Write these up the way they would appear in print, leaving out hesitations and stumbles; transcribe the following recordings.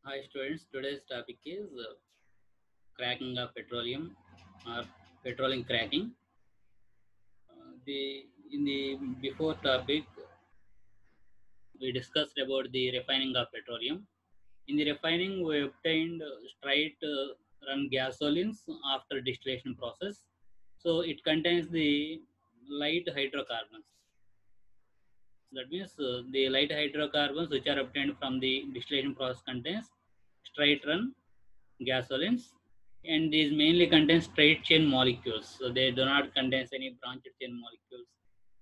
Hi students, today's topic is cracking of petroleum or petroleum cracking. The in the before topic we discussed about the refining of petroleum. In the refining, we obtained straight run gasolines after distillation process. So it contains the light hydrocarbons. That means the light hydrocarbons which are obtained from the distillation process contains straight run gasolines, and these mainly contain straight chain molecules. So they do not contain any branched chain molecules.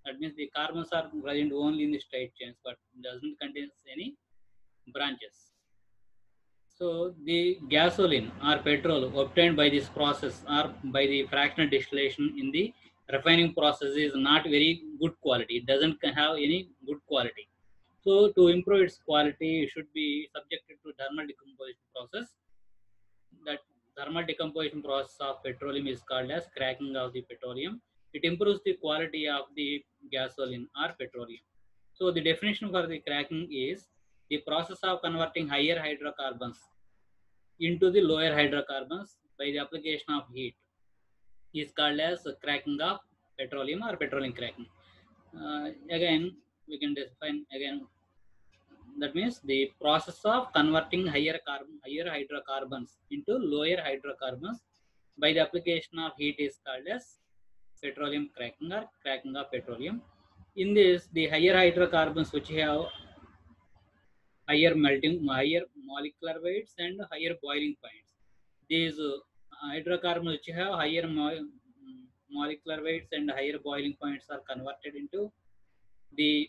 That means the carbons are present only in the straight chains, but doesn't contain any branches. So the gasoline or petrol obtained by this process or by the fractional distillation in the refining process is not very good quality. It doesn't have any good quality. So to improve its quality, it should be subjected to thermal decomposition process. That thermal decomposition process of petroleum is called as cracking of the petroleum. It improves the quality of the gasoline or petroleum. So the definition for the cracking is the process of converting higher hydrocarbons into the lower hydrocarbons by the application of heat is called as cracking of petroleum or petroleum cracking. Again, we can define again, that means the process of converting higher hydrocarbons into lower hydrocarbons by the application of heat is called as petroleum cracking or cracking of petroleum. In this, the higher hydrocarbons which have higher molecular weights and higher boiling points. These hydrocarbons which have molecular weights and higher boiling points are converted into the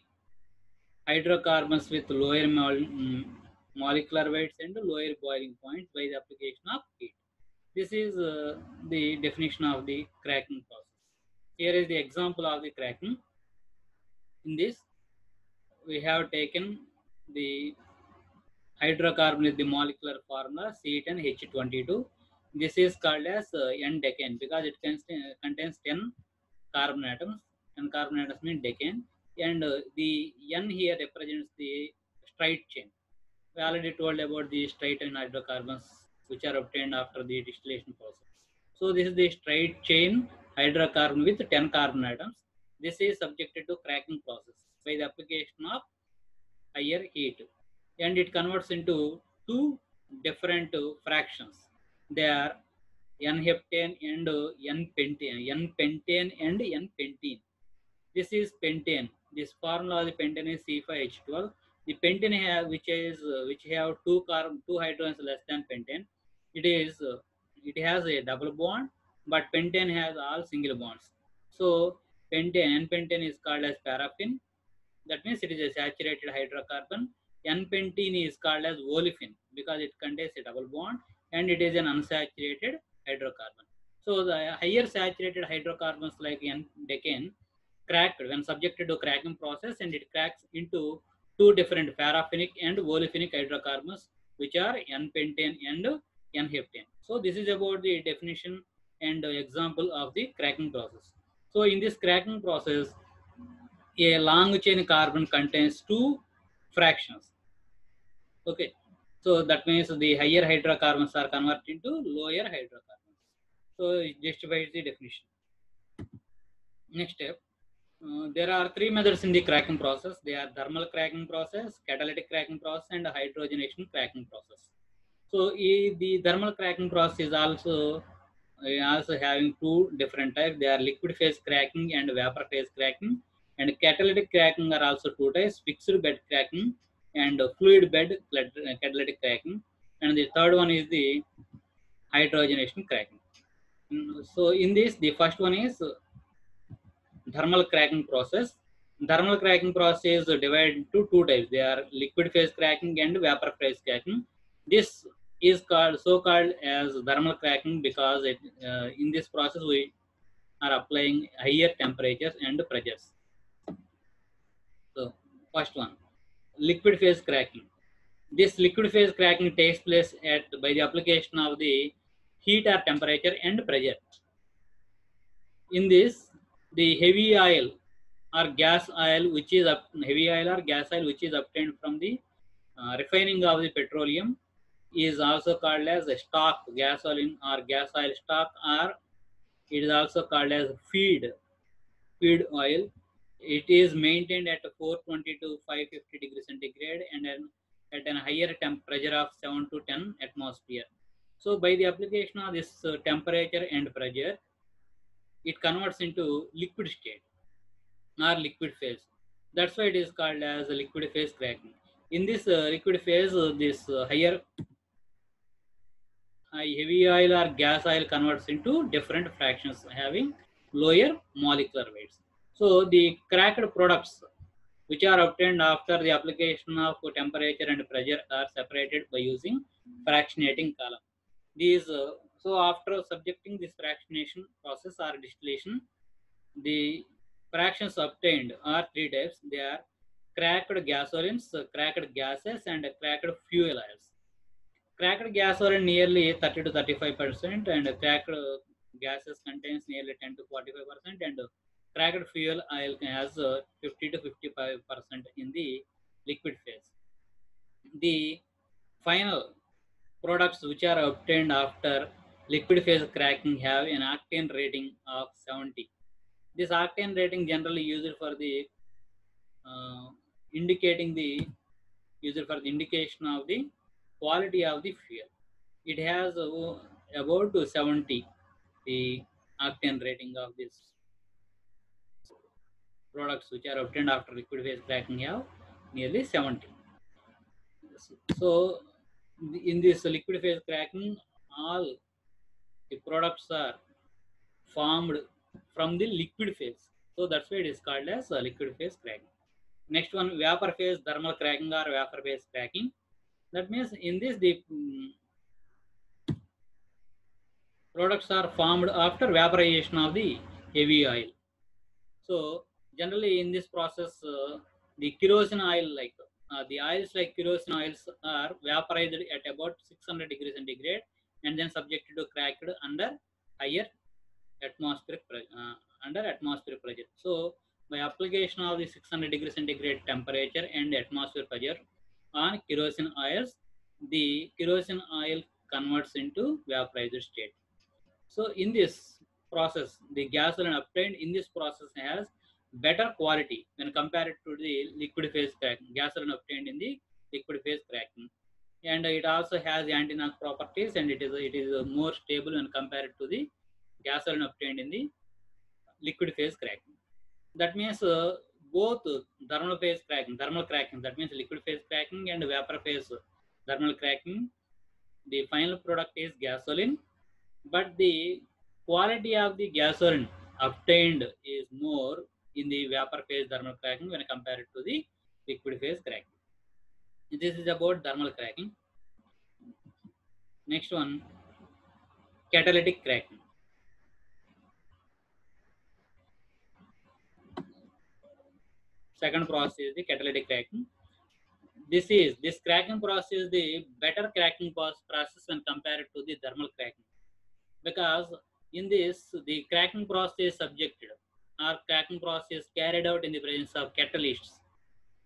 hydrocarbons with molecular weights and lower boiling points by the application of heat. This is the definition of the cracking process. Here is the example of the cracking. In this, we have taken the hydrocarbon with the molecular formula C10H22. This is called as N-decane because it contains 10 carbon atoms. 10 carbon atoms mean decane, and the N here represents the straight chain. We already told about the straight and hydrocarbons which are obtained after the distillation process. So this is the straight chain hydrocarbon with 10 carbon atoms. This is subjected to cracking process by the application of higher heat, and it converts into two different fractions. They are n-heptane and n-pentane, n-pentane and n-pentene. This is pentane. This formula of the pentane is C5H12. The pentane which have two hydrogens less than pentane. It is it has a double bond, but pentane has all single bonds. So pentane, n-pentane is called as paraffin. That means it is a saturated hydrocarbon. N-pentene is called as olefin because it contains a double bond and it is an unsaturated hydrocarbon. So the higher saturated hydrocarbons like N-decane cracked when subjected to cracking process, and it cracks into two different paraffinic and olefinic hydrocarbons which are N-pentane and N-heptane. So this is about the definition and example of the cracking process. So in this cracking process, a long chain carbon contains two fractions. Okay, so that means the higher hydrocarbons are converted into lower hydrocarbons. So it justifies the definition. Next step, there are three methods in the cracking process. They are thermal cracking process, catalytic cracking process, and hydrogenation cracking process. So the thermal cracking process is also having two different types. They are liquid phase cracking and vapor phase cracking. And catalytic cracking are also two types: fixed bed cracking and fluid bed catalytic cracking. And the third one is the hydrogenation cracking. So in this, the first one is thermal cracking process. Thermal cracking process is divided into two types. They are liquid phase cracking and vapor phase cracking. This is called as thermal cracking because in this process we are applying higher temperatures and pressures. So first one, liquid phase cracking. This liquid phase cracking takes place by the application of the heat or temperature and pressure. In this, the heavy oil or gas oil which is heavy oil or gas oil which is obtained from the refining of the petroleum is also called as a stock gasoline or gas oil stock, or it is also called as feed oil. It is maintained at 420 to 550 degrees centigrade and at a higher temperature of 7 to 10 atmosphere. So by the application of this temperature and pressure, it converts into liquid state or liquid phase. That's why it is called as a liquid phase cracking. In this liquid phase, this higher heavy oil or gas oil converts into different fractions having lower molecular weights. So the cracked products which are obtained after the application of temperature and pressure are separated by using fractionating column. These so after subjecting this fractionation process or distillation, the fractions obtained are three types. They are cracked gasolines, cracked gases, and cracked fuel oils. Cracked gas oil nearly 30 to 35%, and cracked gases contains nearly 10 to 45%, and cracked fuel oil has 50 to 55% in the liquid phase. The final products which are obtained after liquid phase cracking have an octane rating of 70. This octane rating generally used for the uh, indicating the user for the indication of the quality of the fuel. It has about 70. The octane rating of these products which are obtained after liquid phase cracking have nearly 70. So in this liquid phase cracking, all the products are formed from the liquid phase. So that's why it is called as liquid phase cracking. Next one, vapor phase thermal cracking or vapor phase cracking. That means in this the products are formed after vaporization of the heavy oil. So generally in this process, the kerosene oil the oils like kerosene oils are vaporized at about 600 degrees centigrade and then subjected to cracked under higher atmospheric under atmospheric pressure. So by application of the 600 degree centigrade temperature and atmosphere pressure on kerosene oils, the kerosene oil converts into vaporized state. So in this process, the gasoline obtained in this process has better quality when compared to the liquid phase cracking. Gasoline obtained in the liquid phase cracking, and it also has anti-knock properties, and it is more stable when compared to the gasoline obtained in the liquid phase cracking. That means both thermal cracking, that means liquid phase cracking and vapor phase thermal cracking. The final product is gasoline, but the quality of the gasoline obtained is more in the vapor phase thermal cracking when compared to the liquid phase cracking. This is about thermal cracking. Next one, catalytic cracking. Second process is the catalytic cracking. This cracking process is the better cracking process when compared to the thermal cracking, because in this the cracking process is subjected or cracking process is carried out in the presence of catalysts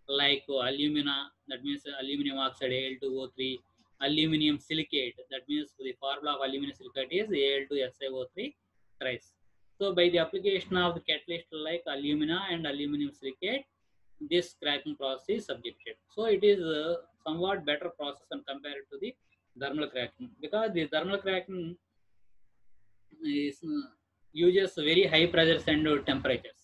like alumina, that means aluminum oxide Al2O3, aluminum silicate, that means the formula of aluminum silicate is Al2SiO3 thrice. So by the application of the catalyst like alumina and aluminum silicate, this cracking process is subjected. So it is a somewhat better process when compared to the thermal cracking, because the thermal cracking is uses very high pressures and temperatures.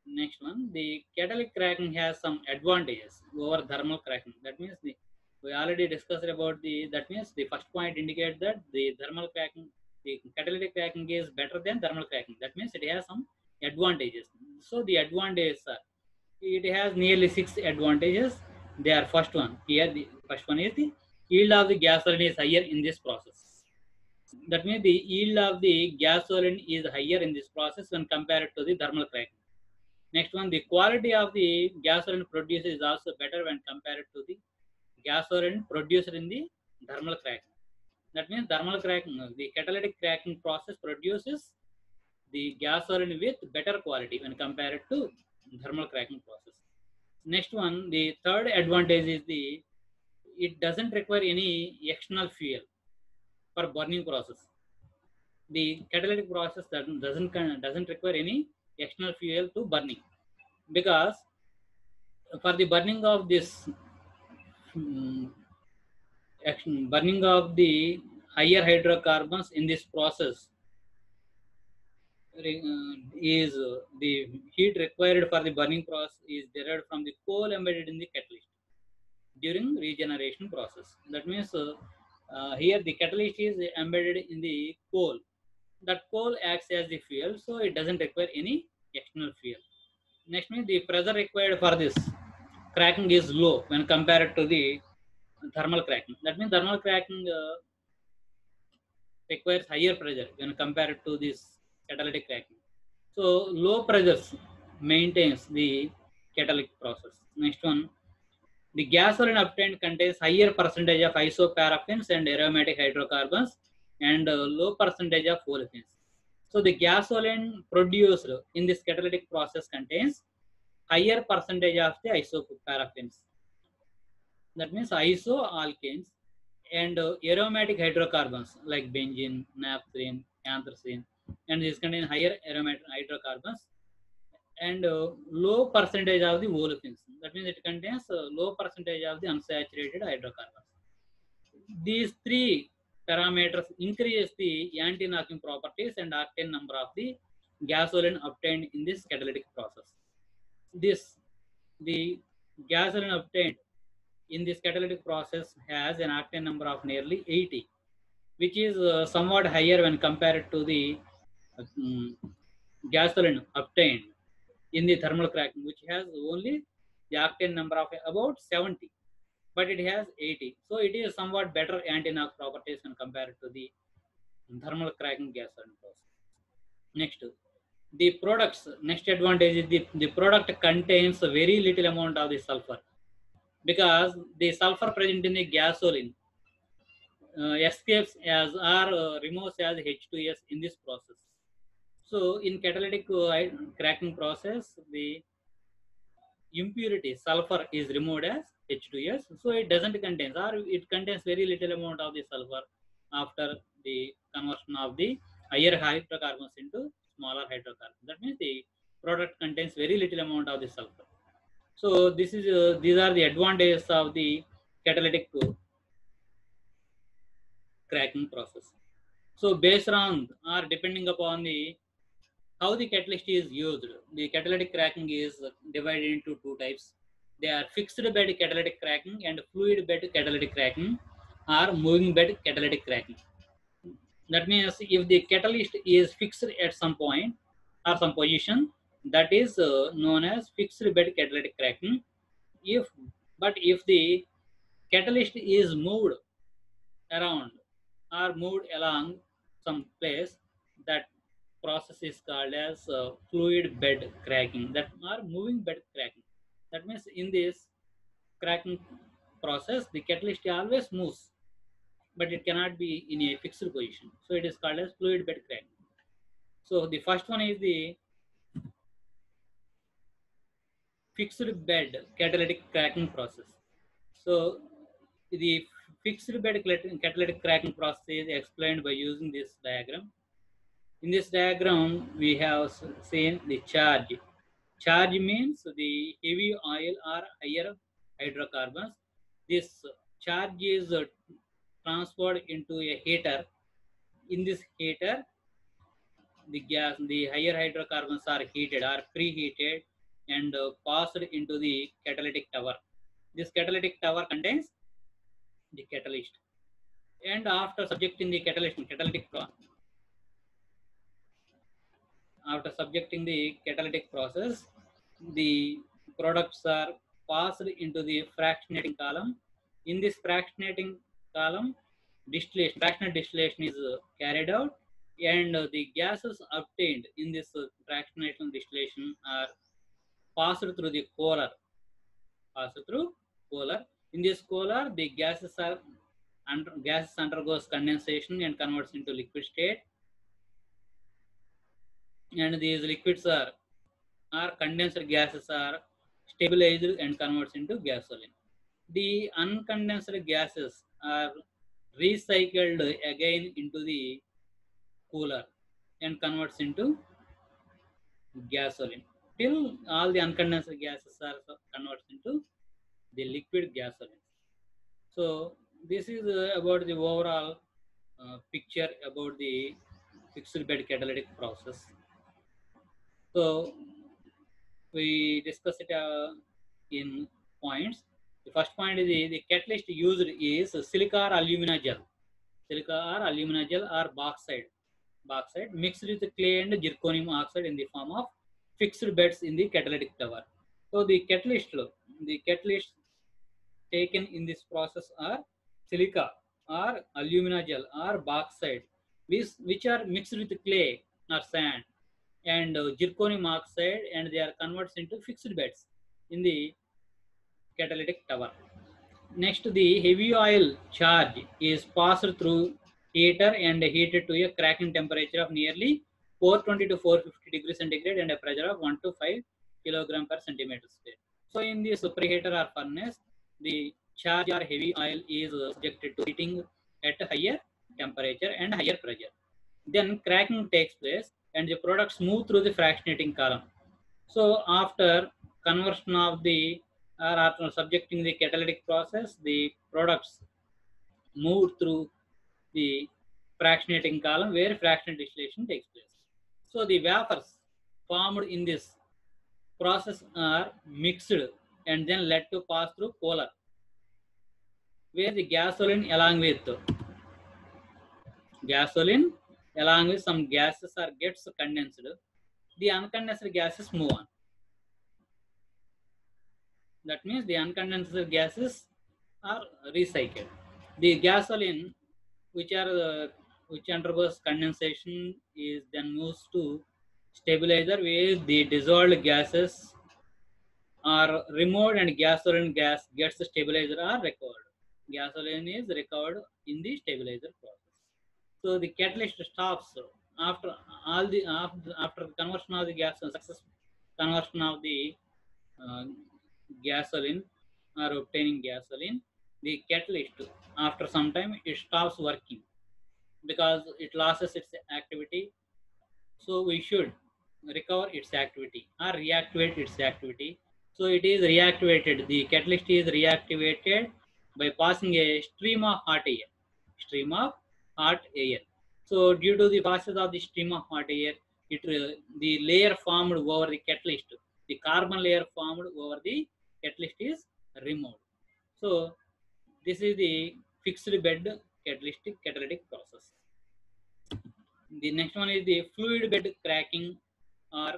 Next one, the catalytic cracking has some advantages over thermal cracking. That means we already discussed about that means the first point indicates that the thermal cracking, the catalytic cracking is better than thermal cracking. That means it has some advantages. So the advantages are, it has nearly 6 advantages. They are first one. Here the first one is the yield of the gasoline is higher in this process. That means the yield of the gasoline is higher in this process when compared to the thermal cracking. Next one, the quality of the gasoline produced is also better when compared to the gasoline produced in the thermal cracking. That means thermal cracking, the catalytic cracking process produces the gasoline with better quality when compared to thermal cracking process. Next one, the third advantage is the it doesn't require any external fuel for burning process. The catalytic process doesn't require any external fuel to burning, because for the burning of this burning of the higher hydrocarbons in this process is the heat required for the burning process is derived from the coal embedded in the catalyst during regeneration process. That means here the catalyst is embedded in the coal. That coal acts as the fuel, so it doesn't require any external fuel. Next means the pressure required for this cracking is low when compared to the thermal cracking. That means thermal cracking requires higher pressure when compared to this catalytic cracking. So low pressures maintains the catalytic process. Next one, the gasoline obtained contains higher percentage of isoparaffins and aromatic hydrocarbons and low percentage of olefins. So the gasoline produced in this catalytic process contains higher percentage of the isoparaffins. That means isoalkanes and aromatic hydrocarbons like benzene, naphthalene, anthracene, and these contain higher aromatic hydrocarbons and low percentage of the olefins. That means it contains low percentage of the unsaturated hydrocarbons. These three parameters increase the anti-knocking properties and octane number of the gasoline obtained in this catalytic process. The gasoline obtained in this catalytic process has an octane number of nearly 80, which is somewhat higher when compared to the um, gasoline obtained in the thermal cracking, which has only the octane number of about 70, but it has 80. So it is somewhat better anti-knock properties when compared to the thermal cracking gasoline process. Next, the products. Next advantage is the product contains a very little amount of the sulfur, because the sulfur present in the gasoline escapes as or removes as H2S in this process. So in catalytic cracking process, the impurity sulfur is removed as H2S, so it doesn't contain, or it contains very little amount of the sulfur after the conversion of the higher hydrocarbons into smaller hydrocarbons. That means the product contains very little amount of the sulfur. So this is these are the advantages of the catalytic cracking process. So based on or depending upon the how the catalyst is used, the catalytic cracking is divided into two types. They are fixed bed catalytic cracking and fluid bed catalytic cracking or moving bed catalytic cracking. That means if the catalyst is fixed at some point or some position, that is known as fixed bed catalytic cracking. If the catalyst is moved around or moved along some place, that process is called as fluid bed cracking, that or moving bed cracking. That means in this cracking process, the catalyst always moves, but it cannot be in a fixed position. So it is called as fluid bed cracking. So the first one is the fixed bed catalytic cracking process. So the fixed bed catalytic cracking process is explained by using this diagram. In this diagram, we have seen the charge. Charge means the heavy oil or higher hydrocarbons. This charge is transferred into a heater. In this heater, the higher hydrocarbons are heated or preheated and passed into the catalytic tower. This catalytic tower contains the catalyst. And after subjecting the catalytic process, the products are passed into the fractionating column. In this fractionating column, fractional distillation is carried out, and the gases obtained in this fractionation distillation are passed through the cooler. In this cooler, the gases undergoes condensation and converts into liquid state, and these liquids are condensed gases are stabilized and converts into gasoline. the uncondensed gases are recycled again into the cooler and converts into gasoline till all the uncondensed gases are converts into the liquid gasoline. So this is about the overall picture about the fixed bed catalytic process. So we discuss it in points. The first point is the catalyst used is silica or alumina gel. Silica or alumina gel or bauxite mixed with clay and zirconium oxide in the form of fixed beds in the catalytic tower. So the catalyst taken in this process are silica or alumina gel or bauxite, which are mixed with clay or sand and zirconium oxide, and they are converted into fixed beds in the catalytic tower. Next, the heavy oil charge is passed through heater and heated to a cracking temperature of nearly 420 to 450 degrees centigrade and a pressure of 1 to 5 kilogram per centimeter square. So in this preheater or furnace, the charge or heavy oil is subjected to heating at higher temperature and higher pressure. Then cracking takes place and the products move through the fractionating column. So after conversion of the or after subjecting the catalytic process, the products move through the fractionating column where fractional distillation takes place. So the vapors formed in this process are mixed and then led to pass through cooler, where the gasoline along with some gases or gets condensed. The uncondensed gases move on. That means the uncondensed gases are recycled. The gasoline, which are which undergoes condensation, is then moves to stabilizer, where the dissolved gases are removed and gasoline gas gets the stabilizer are recovered. Gasoline is recovered in the stabilizer process. So the catalyst stops after after the conversion of the gas success conversion of the uh, gasoline or obtaining gasoline, the catalyst after some time it stops working because it loses its activity. So we should recover its activity or reactivate its activity. So it is reactivated. The catalyst is reactivated by passing a stream of hot air. Stream of hot air. So due to the process of the stream of hot air, the layer formed over the catalyst, the carbon layer formed over the catalyst is removed. So this is the fixed bed catalytic process. The next one is the or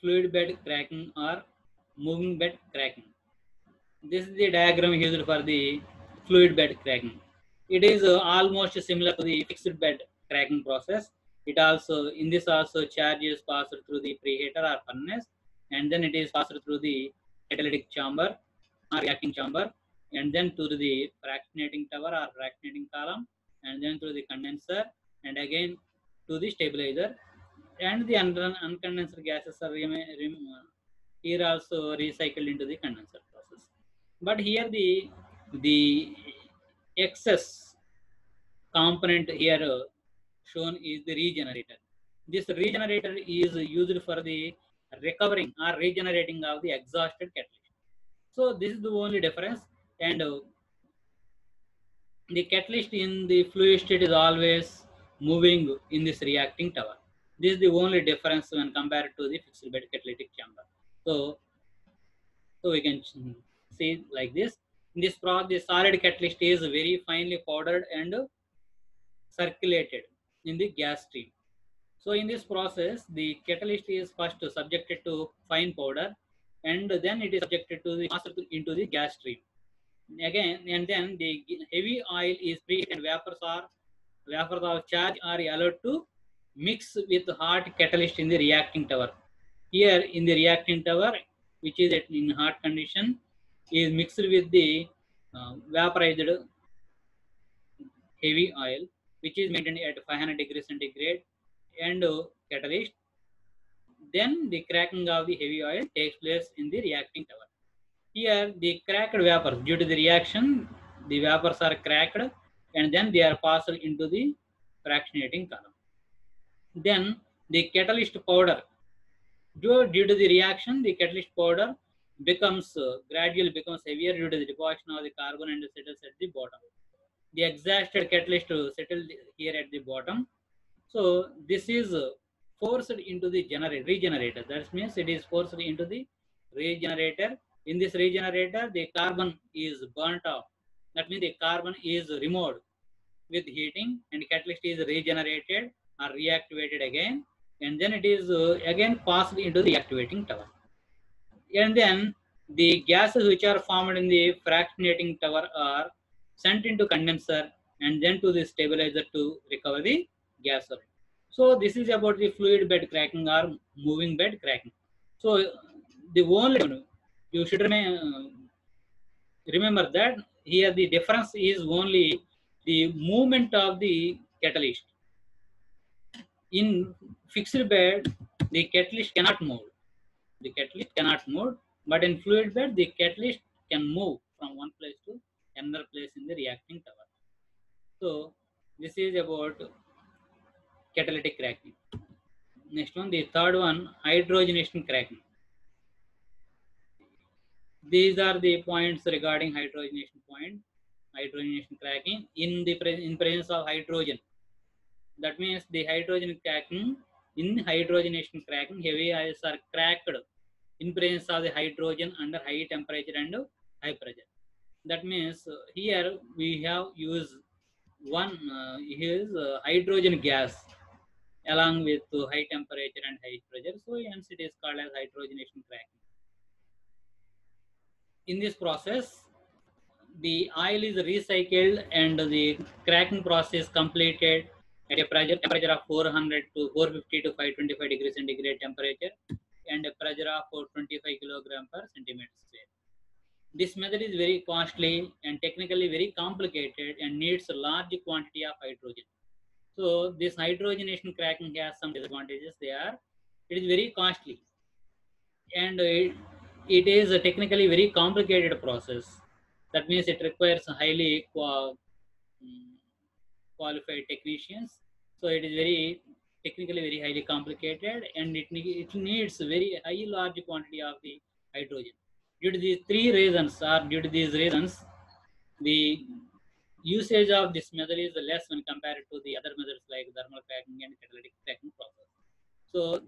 fluid bed cracking or moving bed cracking. This is the diagram used for the fluid bed cracking. It is almost similar to the fixed bed cracking process. It also, in this also, charge is passed through the preheater or furnace, and then it is passed through the catalytic chamber or reacting chamber, and then to the fractionating tower or fractionating column, and then through the condenser, and again to the stabilizer, and the uncondensed gases are here also recycled into the condenser process. But here the excess component here shown is the regenerator. This regenerator is used for the recovering or regenerating of the exhausted catalyst. So this is the only difference, and the catalyst in the fluid state is always moving in this reacting tower. This is the only difference when compared to the fixed bed catalytic chamber. So, so we can see like this. In this process, the solid catalyst is very finely powdered and circulated in the gas stream. So in this process, the catalyst is first subjected to fine powder, and then it is subjected to the passed into the gas stream. Again, and then the heavy oil is preheated and vapors of charge are allowed to mix with hot catalyst in the reacting tower. Here in the reacting tower, which is in hot condition, is mixed with the vaporized heavy oil, which is maintained at 500 degrees centigrade, and catalyst. Then the cracking of the heavy oil takes place in the reacting tower. Here the cracked vapors, due to the reaction, the vapors are cracked and then they are passed into the fractionating column. Then the catalyst powder, due to the reaction, the catalyst powder becomes gradually becomes heavier due to the deposition of the carbon and settles at the bottom. The exhausted catalyst settled here at the bottom. So this is forced into the regenerator. That means it is forced into the regenerator. In this regenerator, the carbon is burnt off. That means the carbon is removed with heating, and catalyst is regenerated or reactivated again, and then it is again passed into the activating tower. And then the gases which are formed in the fractionating tower are sent into condenser and then to the stabilizer to recover the gas solid. So this is about the fluid bed cracking or moving bed cracking. So the only you should remember that here the difference is only the movement of the catalyst. In fixed bed, the catalyst cannot move. The catalyst cannot move, but in fluid bed, the catalyst can move from one place to another place in the reacting tower. So this is about catalytic cracking. Next one, the third one, hydrogenation cracking. These are the points regarding hydrogenation point. Hydrogenation cracking in presence of hydrogen. That means the hydrogen cracking, in hydrogenation cracking, heavy ions are cracked in presence of the hydrogen under high temperature and high pressure. That means here we have used one hydrogen gas along with high temperature and high pressure. So hence it is called as hydrogenation cracking. In this process, the oil is recycled and the cracking process completed at a temperature of 400 to 450 to 525 degrees centigrade temperature and a pressure of 25 kilogram per centimeter square. This method is very costly and technically very complicated and needs a large quantity of hydrogen. So this hydrogenation cracking has some disadvantages. It is very costly and it is a technically very complicated process. That means it requires highly qualified technicians. So it is very technically very highly complicated and it needs very high large quantity of the hydrogen. Due to these reasons, the usage of this method is less when compared to the other methods like thermal cracking and catalytic cracking process. So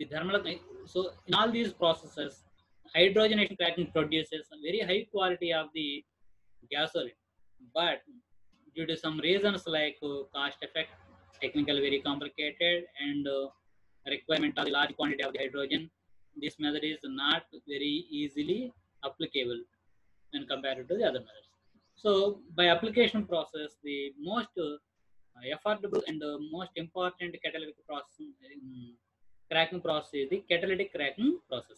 in all these processes, hydrogenation cracking produces a very high quality of the gasoline, but due to some reasons like cost effect, technically very complicated, and requirement of the large quantity of the hydrogen, this method is not very easily applicable when compared to the other methods. So by application process, the most affordable and the most important catalytic process cracking process is the catalytic cracking process.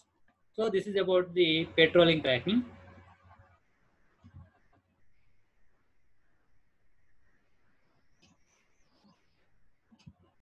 So this is about the petroleum cracking.